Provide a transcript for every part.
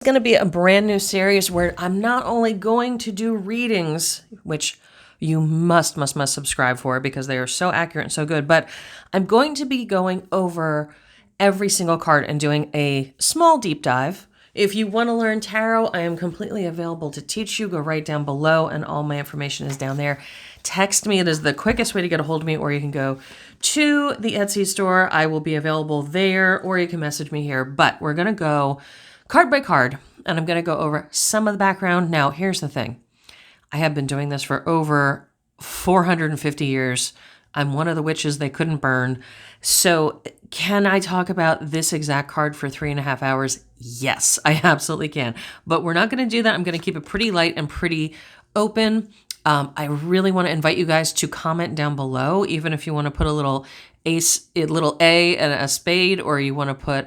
Going to be a brand new series where I'm not only going to do readings, which you must subscribe for because they are so accurate and so good, but I'm going to be going over every single card and doing a small deep dive. If you want to learn tarot, I am completely available to teach you. Go right down below and all my information is down there. Text me. It is the quickest way to get a hold of me, or you can go to the Etsy store. I will be available there, or you can message me here. But we're going to go card by card, and I'm going to go over some of the background. Now, here's the thing. I have been doing this for over 450 years. I'm one of the witches they couldn't burn. So can I talk about this exact card for 3.5 hours? Yes, I absolutely can. But we're not going to do that. I'm going to keep it pretty light and pretty open. I really want to invite you guys to comment down below, even if you want to put a little ace, a little A and a spade, or you want to put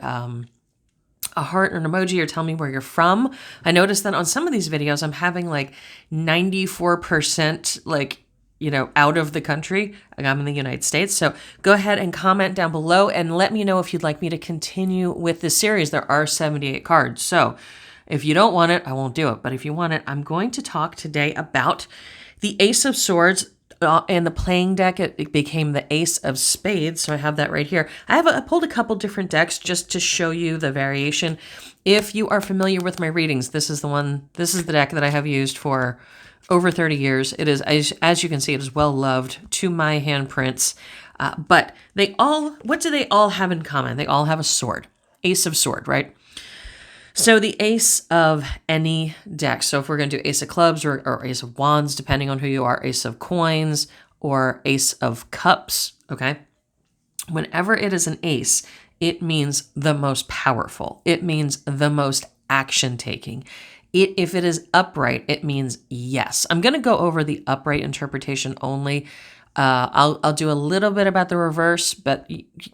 a heart or an emoji, or tell me where you're from. I noticed that on some of these videos, I'm having like 94% out of the country. I'm in the United States. So go ahead and comment down below and let me know if you'd like me to continue with this series. There are 78 cards. So if you don't want it, I won't do it. But if you want it, I'm going to talk today about the Ace of Swords. And the playing deck, it became the Ace of Spades. So I have that right here. I pulled a couple different decks just to show you the variation. If you are familiar with my readings, this is the deck that I have used for over 30 years. It is, as you can see, it is well loved to my handprints. But what do they all have in common? They all have a sword, Ace of Sword, right? So the ace of any deck. So if we're going to do ace of clubs or ace of wands, depending on who you are, ace of coins or ace of cups, okay? Whenever it is an ace, it means the most powerful. It means the most action taking. If it is upright, it means yes. I'm going to go over the upright interpretation only. I'll do a little bit about the reverse, but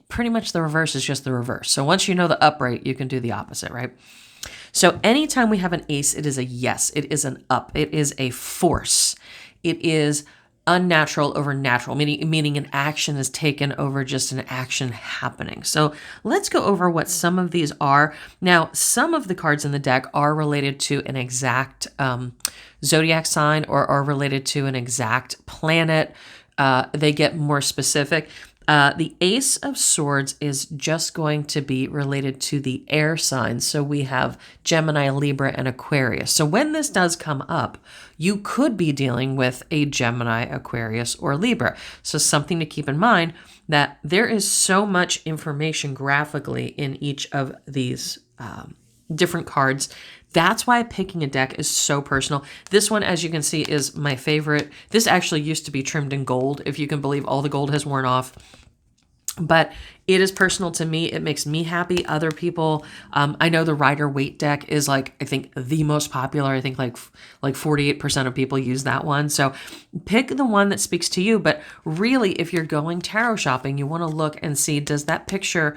pretty much the reverse is just the reverse. So once you know the upright, you can do the opposite, right? So anytime we have an ace, it is a yes. It is an up. It is a force. It is unnatural over natural, meaning an action is taken over just an action happening. So let's go over what some of these are. Now, some of the cards in the deck are related to an exact zodiac sign or are related to an exact planet. They get more specific. The Ace of Swords is just going to be related to the air signs. So we have Gemini, Libra, and Aquarius. So when this does come up, you could be dealing with a Gemini, Aquarius, or Libra. So something to keep in mind that there is so much information graphically in each of these different cards. That's why picking a deck is so personal. This one, as you can see, is my favorite. This actually used to be trimmed in gold. If you can believe, all the gold has worn off. But it is personal to me. It makes me happy. Other people, I know the Rider-Waite deck is I think the most popular. I think like 48% of people use that one. So pick the one that speaks to you. But really, if you're going tarot shopping, you want to look and see, what does that picture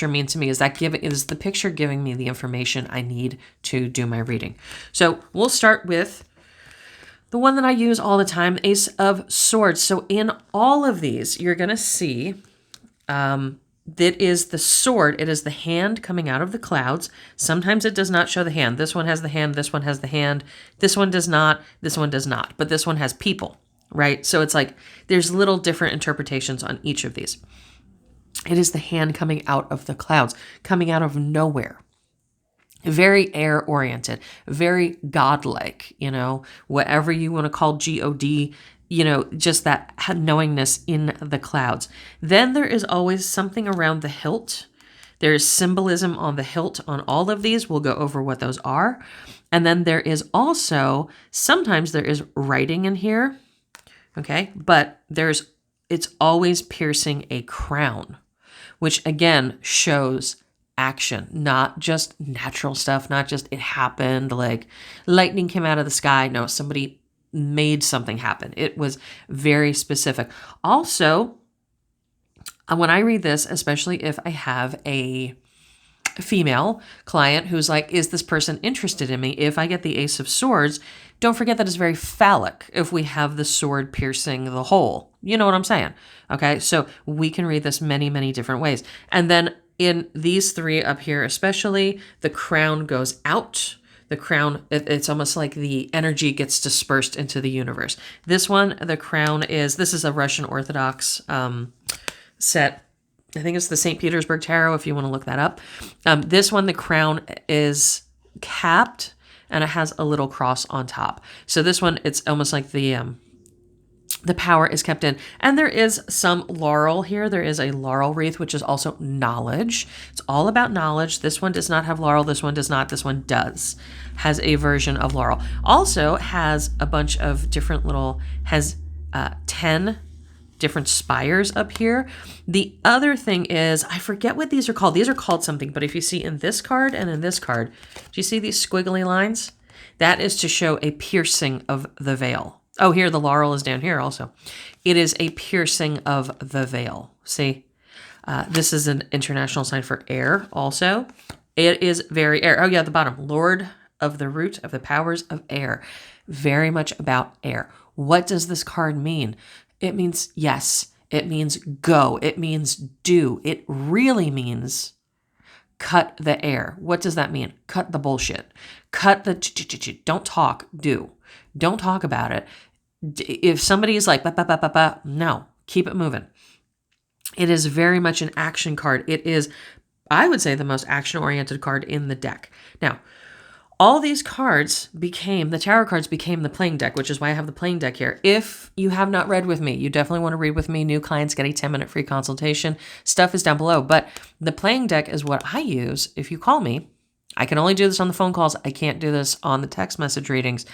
mean to me? Is the picture giving me the information I need to do my reading? So we'll start with the one that I use all the time, Ace of Swords. So in all of these, you're going to see that is the sword. It is the hand coming out of the clouds. Sometimes it does not show the hand. This one has the hand. This one has the hand. This one does not. This one does not. But this one has people, right? So it's there's little different interpretations on each of these. It is the hand coming out of the clouds, coming out of nowhere. Very air-oriented, very godlike, whatever you want to call God, just that knowingness in the clouds. Then there is always something around the hilt. There is symbolism on the hilt on all of these. We'll go over what those are. And then there is also, sometimes there is writing in here, okay? But it's always piercing a crown, which again shows action, not just natural stuff, not just it happened, like lightning came out of the sky. No, somebody made something happen. It was very specific. Also, when I read this, especially if I have a female client who's is this person interested in me? If I get the Ace of Swords, don't forget that it's very phallic if we have the sword piercing the hole. You know what I'm saying? Okay, so we can read this many, many different ways. And then in these three up here, especially, the crown goes out. The crown, it's almost like the energy gets dispersed into the universe. This one, the crown this is a Russian Orthodox set. I think it's the St. Petersburg Tarot, if you want to look that up. This one, the crown is capped and it has a little cross on top. So this one, it's almost like the power is kept in. And there is some laurel here. There is a laurel wreath, which is also knowledge. It's all about knowledge. This one does not have laurel. This one does not. This one does. Has a version of laurel. Also has a bunch of different has 10 different spires up here. The other thing is, I forget what these are called. These are called something, but if you see in this card and in this card, do you see these squiggly lines? That is to show a piercing of the veil. Oh, here, the laurel is down here also. It is a piercing of the veil. See, this is an international sign for air also. It is very air. Oh yeah, at the bottom, Lord of the root of the powers of air. Very much about air. What does this card mean? It means yes. It means go. It means do. It really means cut the air. What does that mean? Cut the bullshit. Cut the don't talk, do. Don't talk about it. If somebody is like, no, keep it moving. It is very much an action card. It is, I would say, the most action-oriented card in the deck. Now, all these cards the tarot cards became the playing deck, which is why I have the playing deck here. If you have not read with me, you definitely want to read with me. New clients get a 10-minute free consultation. Stuff is down below. But the playing deck is what I use if you call me. I can only do this on the phone calls. I can't do this on the text message readings.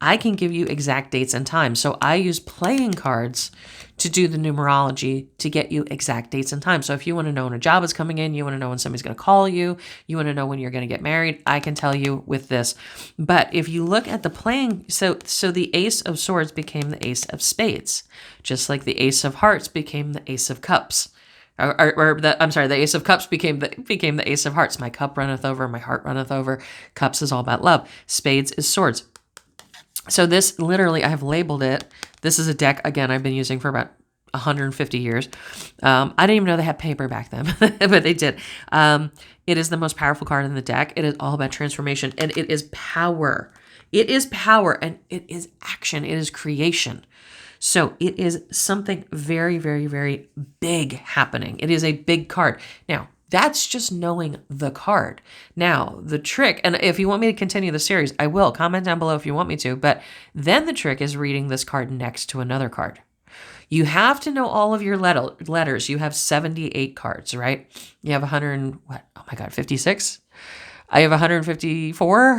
I can give you exact dates and times. So I use playing cards to do the numerology to get you exact dates and times. So if you want to know when a job is coming in, you want to know when somebody's going to call you, you want to know when you're going to get married, I can tell you with this. But if you look at the playing, so the Ace of Swords became the Ace of Spades, just like the Ace of Hearts became the Ace of Cups. The Ace of Cups became the Ace of Hearts. My cup runneth over, my heart runneth over. Cups is all about love. Spades is swords. So this literally, I have labeled it. This is a deck, again, I've been using for about 150 years. I didn't even know they had paper back then, but they did. It is the most powerful card in the deck. It is all about transformation, and it is power. It is power, and it is action. It is creation. So it is something very, very, very big happening. It is a big card. Now, that's just knowing the card. Now, the trick, and if you want me to continue the series, I will. Comment down below if you want me to. But then the trick is reading this card next to another card. You have to know all of your letters. You have 78 cards, right? You have 56? I have 154,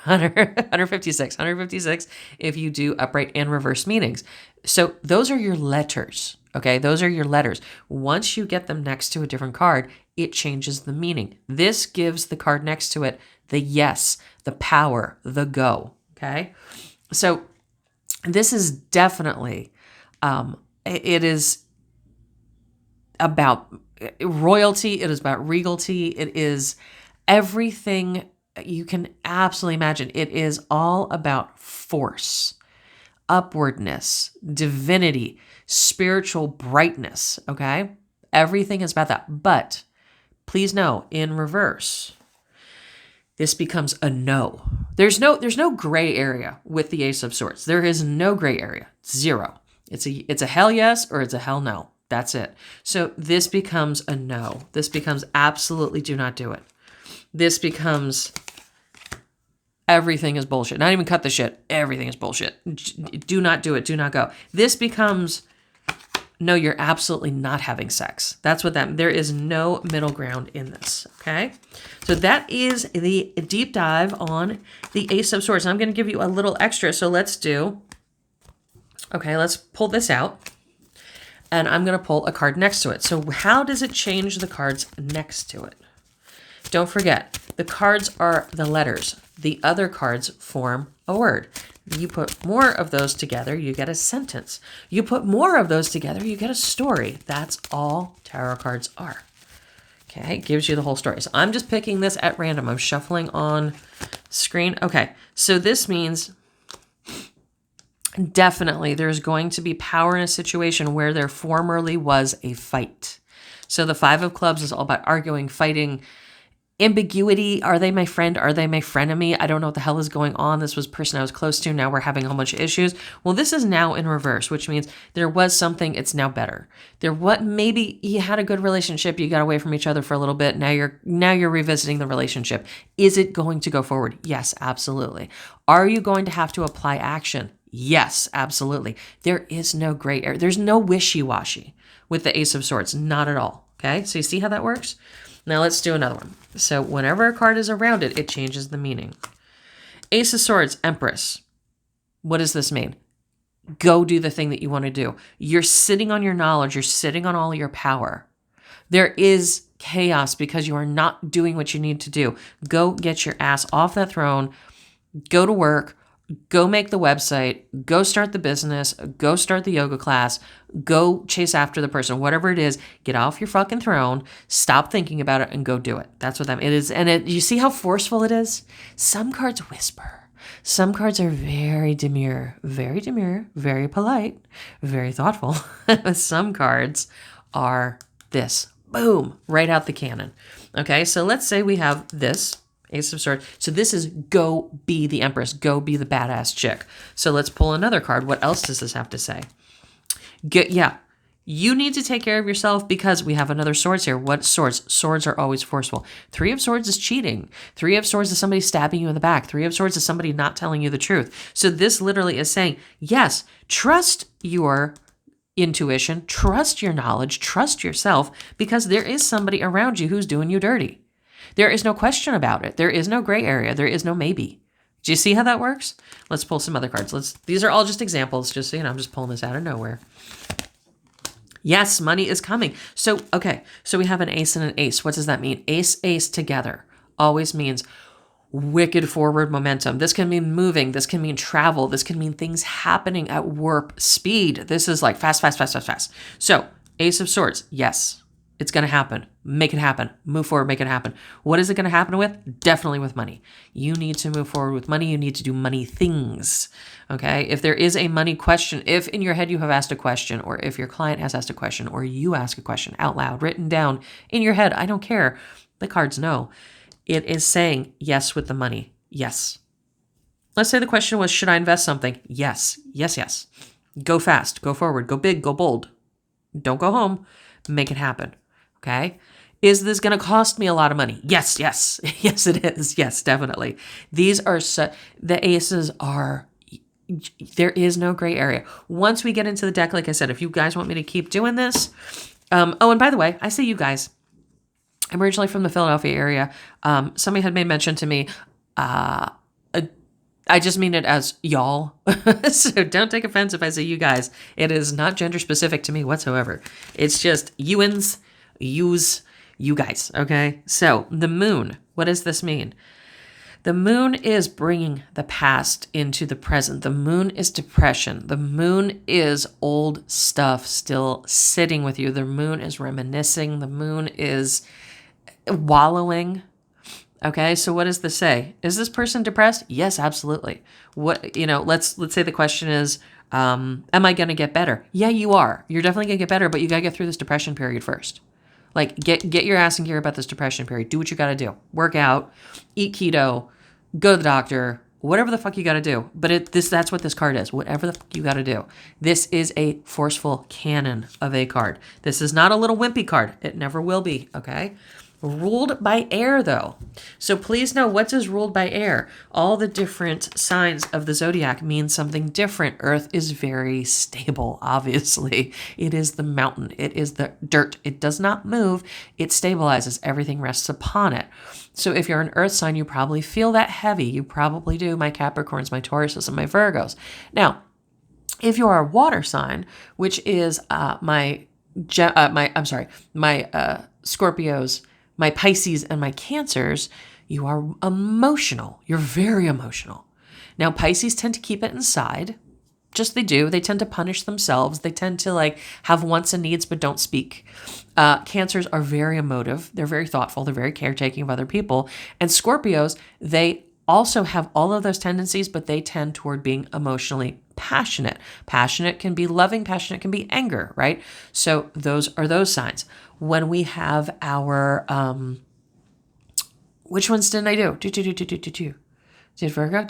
156 if you do upright and reverse meanings. So those are your letters, okay? Those are your letters. Once you get them next to a different card, it changes the meaning. This gives the card next to it the yes, the power, the go, okay? So this is definitely, it is about royalty. It is about regality. It is everything you can absolutely imagine. It is all about force, upwardness, divinity, spiritual brightness, okay? Everything is about that. But please know, in reverse, this becomes a no. There's no gray area with the Ace of Swords. There is no gray area. Zero. It's a hell yes or it's a hell no. That's it. So this becomes a no. This becomes absolutely do not do it. This becomes everything is bullshit. Not even cut the shit. Everything is bullshit. Do not do it. Do not go. This becomes no, you're absolutely not having sex. That's what there is no middle ground in this. Okay. So that is the deep dive on the Ace of Swords. And I'm going to give you a little extra. So let's pull this out. And I'm going to pull a card next to it. So how does it change the cards next to it? Don't forget, the cards are the letters. The other cards form a word. You put more of those together, you get a sentence. You put more of those together, you get a story. That's all tarot cards are. Okay, it gives you the whole story. So I'm just picking this at random. I'm shuffling on screen. Okay, so this means definitely there's going to be power in a situation where there formerly was a fight. So the Five of Clubs is all about arguing, fighting, ambiguity. Are they my friend? Are they my frenemy? I don't know what the hell is going on. This was a person I was close to. Now we're having a whole bunch of issues. Well, this is now in reverse, which means there was something. It's now better. Maybe you had a good relationship. You got away from each other for a little bit. Now you're revisiting the relationship. Is it going to go forward? Yes, absolutely. Are you going to have to apply action? Yes, absolutely. There is no gray area. There's no wishy-washy with the Ace of Swords. Not at all. Okay. So you see how that works? Now let's do another one. So whenever a card is around it, it changes the meaning. Ace of Swords, Empress. What does this mean? Go do the thing that you want to do. You're sitting on your knowledge. You're sitting on all your power. There is chaos because you are not doing what you need to do. Go get your ass off that throne. Go to work. Go make the website, go start the business, go start the yoga class, go chase after the person, whatever it is, get off your fucking throne, stop thinking about it and go do it. That's what it is. And you see how forceful it is? Some cards whisper. Some cards are very demure, very polite, very thoughtful. Some cards are this, boom, right out the cannon. Okay, so let's say we have this. Ace of Swords. So this is go be the Empress. Go be the badass chick. So let's pull another card. What else does this have to say? You need to take care of yourself because we have another Swords here. What Swords? Swords are always forceful. Three of Swords is cheating. Three of Swords is somebody stabbing you in the back. Three of Swords is somebody not telling you the truth. So this literally is saying, yes, trust your intuition, trust your knowledge, trust yourself because there is somebody around you who's doing you dirty. There is no question about it. There is no gray area. There is no maybe. Do you see how that works? Let's pull some other cards. These are all just examples, just so you know, I'm just pulling this out of nowhere. Yes, money is coming. So we have an ace and an ace. What does that mean? Ace, ace together always means wicked forward momentum. This can mean moving. This can mean travel. This can mean things happening at warp speed. This is like fast. So Ace of Swords, yes. It's going to happen. Make it happen. Move forward, make it happen. What is it going to happen with? Definitely with money. You need to move forward with money. You need to do money things. Okay? If there is a money question, if in your head you have asked a question, or if your client has asked a question, or you ask a question out loud, written down in your head, I don't care. The cards know. It is saying yes with the money. Yes. Let's say the question was, should I invest something? Yes. Yes. Go fast. Go forward. Go big. Go bold. Don't go home. Make it happen. Okay. Is this going to cost me a lot of money? Yes. Yes, it is. Yes, definitely. These are the aces are, there is no gray area. Once we get into the deck, like I said, if you guys want me to keep doing this. And by the way, I say you guys, I'm originally from the Philadelphia area. Somebody had made mention to me, I just mean it as y'all. So don't take offense if I say you guys. It is not gender specific to me whatsoever. It's just youans, yous, you guys. Okay. So the moon, what does this mean? The moon is bringing the past into the present. The moon is depression. The moon is old stuff still sitting with you. The moon is reminiscing. The moon is wallowing. Okay, so what does this say? Is this person depressed? Yes, absolutely. Let's say the question is, am I going to get better? Yeah, you are. You're definitely going to get better, but you got to get through this depression period first. Like, get your ass in gear about this depression period. Do what you got to do. Work out, eat keto, go to the doctor, whatever the fuck you got to do. But that's what this card is. Whatever the fuck you got to do. This is a forceful cannon of a card. This is not a little wimpy card. It never will be, okay? Ruled by air, though. So please know, what does ruled by air? All the different signs of the zodiac mean something different. Earth is very stable, obviously. It is the mountain. It is the dirt. It does not move. It stabilizes. Everything rests upon it. So if you're an earth sign, you probably feel that heavy. You probably do. My Capricorns, my Tauruses, and my Virgos. Now, if you are a water sign, which is my Scorpios, my Pisces, and my Cancers, you are emotional. You're very emotional. Now, Pisces tend to keep it inside. Just they do. They tend to punish themselves. They tend to have wants and needs but don't speak. Cancers are very emotive. They're very thoughtful. They're very caretaking of other people. And Scorpios, they also have all of those tendencies, but they tend toward being emotionally passionate. Passionate can be loving, passionate can be anger, right? So those are those signs. When we have our, which ones didn't I do? Did Virgo?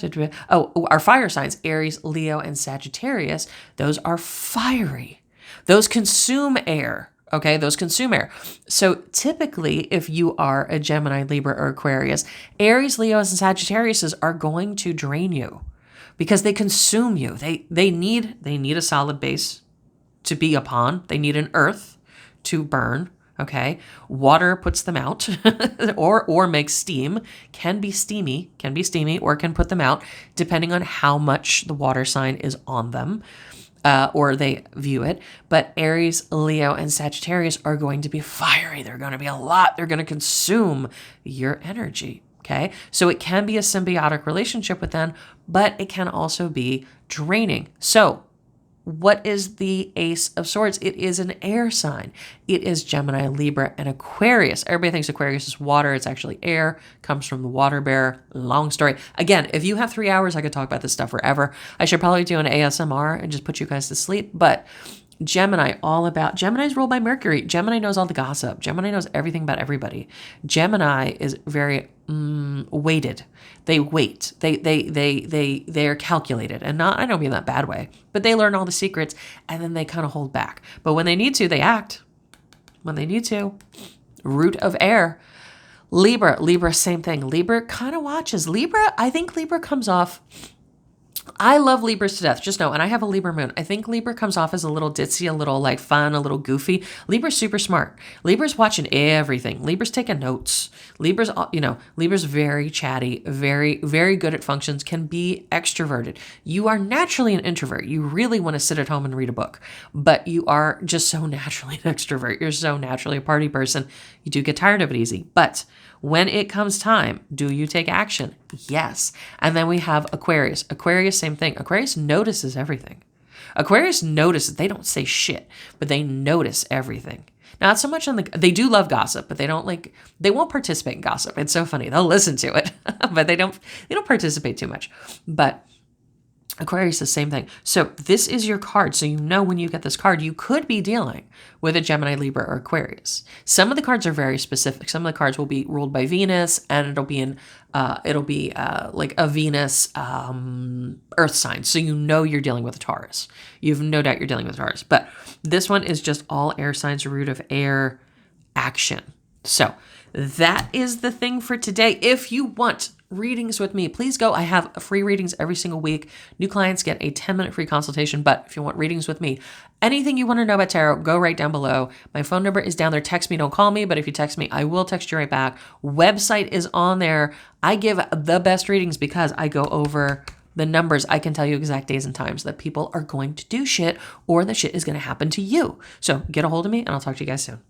Our fire signs, Aries, Leo, and Sagittarius. Those are fiery. Those consume air. Okay, those consume air. So typically, if you are a Gemini, Libra, or Aquarius, Aries, Leos, and Sagittarius are going to drain you because they consume you. They need a solid base to be upon. They need an earth to burn. Okay, water puts them out, or makes steam. Can be steamy, or can put them out, depending on how much the water sign is on them. Or they view it. But Aries, Leo, and Sagittarius are going to be fiery. They're going to be a lot. They're going to consume your energy. Okay. So it can be a symbiotic relationship with them, but it can also be draining. So what is the Ace of Swords? It is an air sign. It is Gemini, Libra, and Aquarius. Everybody thinks Aquarius is water. It's actually air. Comes from the water bear. Long story. Again, if you have 3 hours, I could talk about this stuff forever. I should probably do an ASMR and just put you guys to sleep. But Gemini, Gemini's ruled by Mercury. Gemini knows all the gossip. Gemini knows everything about everybody. Gemini is very weighted. They wait. They are calculated, and not, I don't mean that bad way, but they learn all the secrets and then they kind of hold back. But when they need to, they act. When they need to. Root of air. Libra, same thing. Libra kind of watches. I think Libra comes off. I love Libras to death. Just know, and I have a Libra moon. I think Libra comes off as a little ditzy, a little like fun, a little goofy. Libra's super smart. Libra's watching everything. Libra's taking notes. Libra's very chatty, very, very good at functions, can be extroverted. You are naturally an introvert. You really want to sit at home and read a book, but you are just so naturally an extrovert. You're so naturally a party person. You do get tired of it easy, but when it comes time, do you take action? Yes. And then we have Aquarius. Aquarius, same thing. Aquarius notices everything. Aquarius notices, they don't say shit, but they notice everything. Not so much they do love gossip, but they won't participate in gossip. It's so funny. They'll listen to it, but they don't participate too much. But Aquarius, the same thing. So this is your card. So you know when you get this card, you could be dealing with a Gemini, Libra, or Aquarius. Some of the cards are very specific. Some of the cards will be ruled by Venus, and it'll be like a Venus Earth sign. So you know you're dealing with a Taurus. You've no doubt you're dealing with a Taurus. But this one is just all air signs, root of air, action. So that is the thing for today. If you want readings with me, please go. I have free readings every single week. New clients get a 10-minute free consultation. But if you want readings with me, anything you want to know about tarot, go right down below. My phone number is down there. Text me, don't call me. But if you text me, I will text you right back. Website is on there. I give the best readings because I go over the numbers. I can tell you exact days and times that people are going to do shit or the shit is going to happen to you. So get a hold of me and I'll talk to you guys soon.